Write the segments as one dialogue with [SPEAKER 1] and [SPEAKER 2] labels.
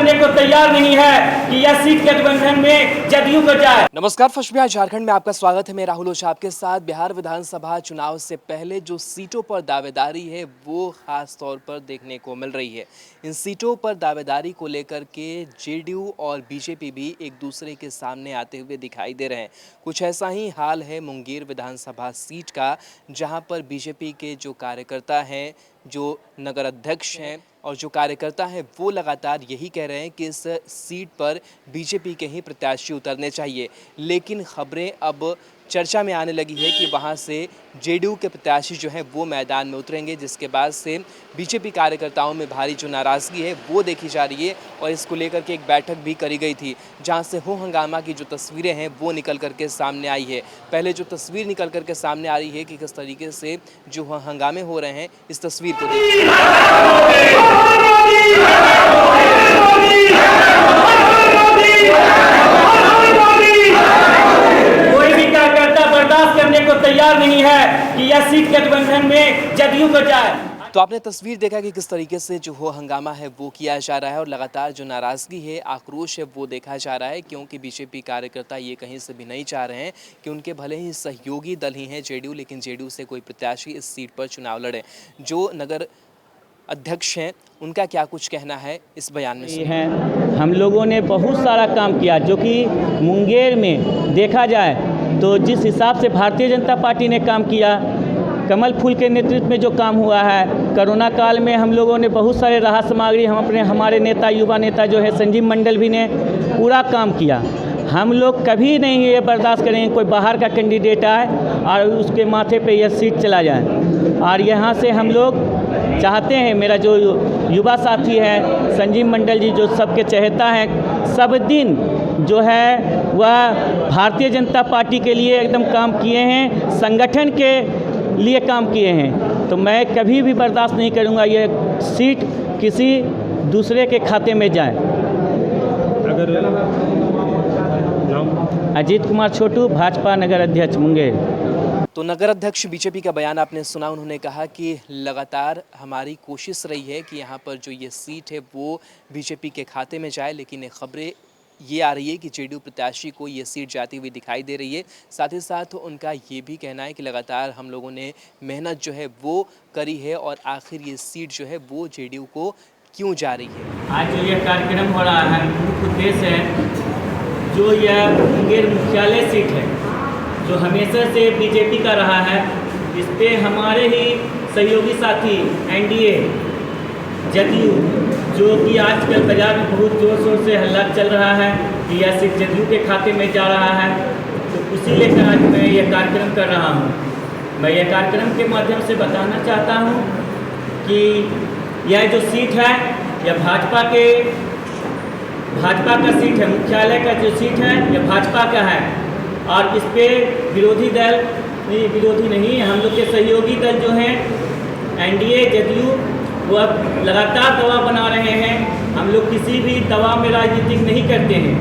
[SPEAKER 1] करने को तैयार नहीं है कि यह सीट गठबंधन में जदयू को जाए।
[SPEAKER 2] नमस्कार, फर्स्ट बिहार झारखंड में आपका स्वागत है। मैं राहुल ओझा आपके साथ। बिहार विधानसभा चुनाव से पहले जो सीटों पर दावेदारी है वो खास तौर पर देखने को मिल रही है। इन सीटों पर दावेदारी को लेकर के जेडीयू और बीजेपी भी एक दूसरे के सामने आते हुए दिखाई दे रहे हैं। कुछ ऐसा ही हाल है मुंगेर विधानसभा सीट का, जहां पर बीजेपी के जो कार्यकर्ता हैं, जो नगर अध्यक्ष हैं और जो कार्यकर्ता हैं, वो लगातार यही कह रहे हैं कि इस सीट पर बीजेपी के ही प्रत्याशी उतरने चाहिए। लेकिन खबरें अब चर्चा में आने लगी है कि वहां से जेडीयू के प्रत्याशी जो हैं वो मैदान में उतरेंगे, जिसके बाद से बीजेपी कार्यकर्ताओं में भारी जो नाराज़गी है वो देखी जा रही है। और इसको लेकर के एक बैठक भी करी गई थी, जहां से हो हंगामा की जो तस्वीरें हैं वो निकल करके सामने आई है। पहले जो तस्वीर निकल करके सामने आ रही है कि किस तरीके से जो हंगामे हो रहे हैं, इस तस्वीर को देखिए।
[SPEAKER 1] करने को तैयार नहीं है कि यह सीट गठबंधन में जदयू को जाए।
[SPEAKER 2] तो आपने तस्वीर देखा कि किस तरीके से जो हो हंगामा है वो किया जा रहा है और लगातार जो नाराज़गी है, आक्रोश है वो देखा जा रहा है, क्योंकि बीजेपी कार्यकर्ता ये कहीं से भी नहीं चाह रहे हैं कि उनके भले ही सहयोगी दल ही हैं जेडीयू, लेकिन जेडीयू से कोई प्रत्याशी इस सीट पर चुनाव लड़े। जो नगर अध्यक्ष हैं उनका क्या कुछ कहना है इस बयान में
[SPEAKER 3] हैं। हम लोगों ने बहुत सारा काम किया, जो कि मुंगेर में देखा जाए तो जिस हिसाब से भारतीय जनता पार्टी ने काम किया, कमल फूल के नेतृत्व में जो काम हुआ है, कोरोना काल में हम लोगों ने बहुत सारे राहत सामग्री, हमारे नेता, युवा नेता जो है संजीव मंडल भी ने पूरा काम किया। हम लोग कभी नहीं ये बर्दाश्त करेंगे कोई बाहर का कैंडिडेट आए और उसके माथे पे यह सीट चला जाए। और यहाँ से हम लोग चाहते हैं, मेरा जो युवा साथी है संजीव मंडल जी, जो सबके चहेता हैं, सब दिन जो है वह भारतीय जनता पार्टी के लिए एकदम काम किए हैं, संगठन के लिए काम किए हैं। तो मैं कभी भी बर्दाश्त नहीं करूंगा ये सीट किसी दूसरे के खाते में जाए।
[SPEAKER 4] अगर
[SPEAKER 3] अजीत कुमार छोटू, भाजपा नगर अध्यक्ष मुंगेर।
[SPEAKER 2] तो नगर अध्यक्ष बीजेपी का बयान आपने सुना। उन्होंने कहा कि लगातार हमारी कोशिश रही है कि यहाँ पर जो ये सीट है वो बीजेपी के खाते में जाए, लेकिन खबरें ये आ रही है कि जेडीयू प्रत्याशी को ये सीट जाती हुई दिखाई दे रही है। साथ ही साथ उनका ये भी कहना है कि लगातार हम लोगों ने मेहनत जो है वो करी है और आखिर ये सीट जो है वो जेडीयू को क्यों जा रही है।
[SPEAKER 1] आज जो यह कार्यक्रम हो रहा है, मुख्य उद्देश्य है जो यह मुंगेर मुख्यालय सीट है, जो हमेशा से बीजेपी का रहा है, इस पे हमारे ही सहयोगी साथी एनडीए, जदयू, जो कि आजकल बाजार में बहुत जोर शोर से हल्ला चल रहा है कि यह सीट जदयू के खाते में जा रहा है, तो उसी लेकर आज मैं यह कार्यक्रम कर रहा हूँ। मैं यह कार्यक्रम के माध्यम से बताना चाहता हूँ कि यह जो सीट है यह भाजपा का सीट है, मुख्यालय का जो सीट है यह भाजपा का है। और इस पे विरोधी नहीं, हम लोग के सहयोगी दल जो हैं एनडीए, जदयू, वो अब लगातार दबाव बना रहे हैं। हम लोग किसी भी दबाव में राजनीति नहीं करते हैं।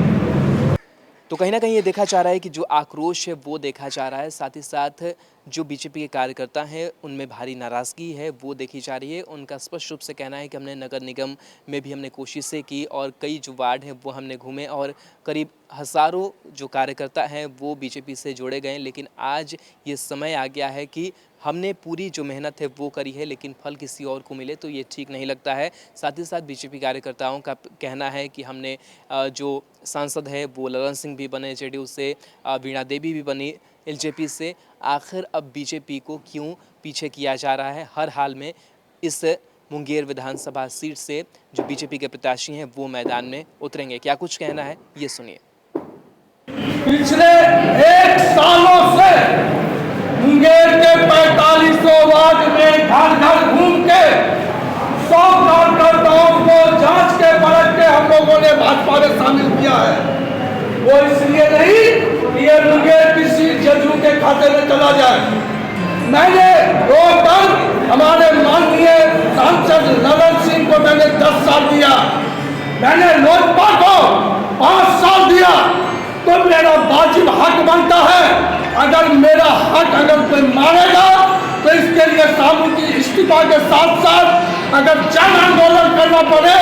[SPEAKER 2] तो कहीं ना कहीं ये देखा जा रहा है कि जो आक्रोश है वो देखा जा रहा है। साथ ही साथ जो बीजेपी के कार्यकर्ता हैं उनमें भारी नाराज़गी है वो देखी जा रही है। उनका स्पष्ट रूप से कहना है कि हमने नगर निगम में भी हमने कोशिशें की और कई जो वार्ड हैं वो हमने घूमे और करीब हज़ारों जो कार्यकर्ता हैं वो बीजेपी से जोड़े गए, लेकिन आज ये समय आ गया है कि हमने पूरी जो मेहनत है वो करी है, लेकिन फल किसी और को मिले तो ये ठीक नहीं लगता है। साथ ही साथ बीजेपी कार्यकर्ताओं का कहना है कि हमने जो सांसद है वो ललन सिंह भी बने जेडीयू से, वीणा देवी भी बनी एलजेपी से, आखिर अब बीजेपी को क्यों पीछे किया जा रहा है। हर हाल में इस मुंगेर विधानसभा सीट से जो बीजेपी के प्रत्याशी हैं वो मैदान में उतरेंगे। क्या कुछ कहना है ये सुनिए।
[SPEAKER 5] पिछले 1 सालों से मुंगेर के 4500 वार्ड में घर घर घूम के 100 कार्यकर्ताओं को जांच के परख के हम लोगों ने भाजपा में शामिल किया है। वो इसलिए नहीं कि ये मुंगेर की सीट जदयू के खाते में चला जाए। मैंने 2 टर्म हमारे माननीय सांसद ललन सिंह को मैंने 10 साल दिया, मैंने लोजपा को 5 साल दिया, तो मेरा वाजिब हक बनता है। अगर मेरा हक अगर कोई मानेगा तो इसके लिए सामू की इस्तीफा के साथ साथ अगर जन आंदोलन करना पड़े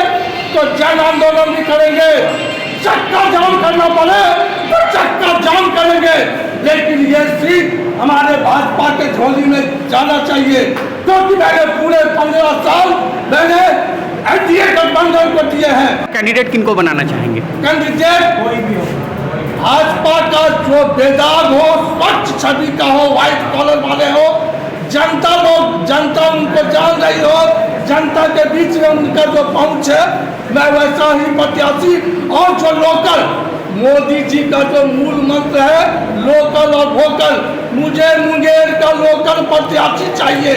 [SPEAKER 5] तो जन आंदोलन भी करेंगे, चक्का जाम करना पड़े तो चक्का जाम करेंगे, लेकिन ये सीट हमारे भाजपा के झोली में जाना चाहिए, क्योंकि मैंने पूरे 15 साल मैंने एनडीए गठबंधन को दिए हैं।
[SPEAKER 6] कैंडिडेट किनको बनाना चाहेंगे?
[SPEAKER 5] कैंडिडेट कोई भी हो, भाजपा का जो बेदाग हो, स्वच्छ छवि का हो, व्हाइट कॉलर वाले हो, जनता उनको जान रही हो, जनता के बीच में उनका जो पहुंच है, मैं वैसा ही प्रत्याशी। और जो लोकल, मोदी जी का जो मूल मंत्र है लोकल और वोकल, मुझे मुंगेर का लोकल प्रत्याशी चाहिए।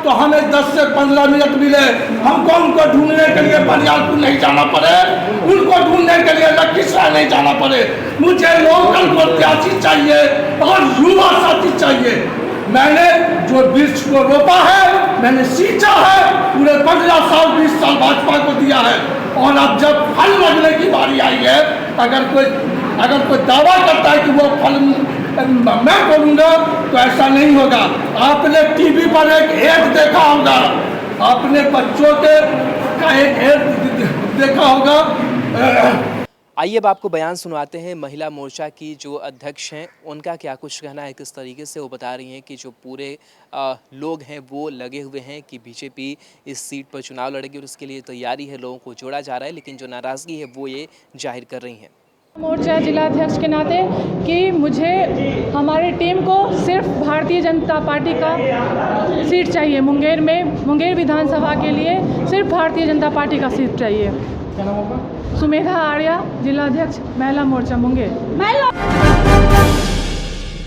[SPEAKER 5] तो हमें 10 से 15 मिनट मिले, हमको उनको ढूंढने के लिए बनियालपुर नहीं जाना पड़े, उनको ढूंढने के लिए लखीसराय नहीं जाना पड़े। मुझे लोकल प्रत्याशी चाहिए और युवा साथी चाहिए। मैंने जो वृक्ष को रोपा है, मैंने सींचा है, पूरे 15 साल 20 साल भाजपा को दिया है, और अब जब फल लगने की बारी आई है, अगर कोई दावा करता है कि वो फल मैं बोलूँगा, तो ऐसा नहीं होगा। आपने टीवी पर एक ऐड देखा होगा, आपने बच्चों का एक ऐड देखा होगा।
[SPEAKER 2] आइए अब आपको बयान सुनवाते हैं महिला मोर्चा की जो अध्यक्ष हैं, उनका क्या कुछ कहना है, किस तरीके से वो बता रही हैं कि जो पूरे लोग हैं वो लगे हुए हैं कि बीजेपी इस सीट पर चुनाव लड़ेगी और उसके लिए तैयारी है, लोगों को जोड़ा जा रहा है, लेकिन जो नाराज़गी है वो ये जाहिर कर रही हैं।
[SPEAKER 7] मोर्चा जिलाध्यक्ष के नाते कि मुझे हमारी टीम को सिर्फ भारतीय जनता पार्टी का सीट चाहिए मुंगेर में, मुंगेर विधानसभा के लिए सिर्फ भारतीय जनता पार्टी का सीट चाहिए। सुमेधा आर्या, जिलाध्यक्ष महिला मोर्चा मुंगेर।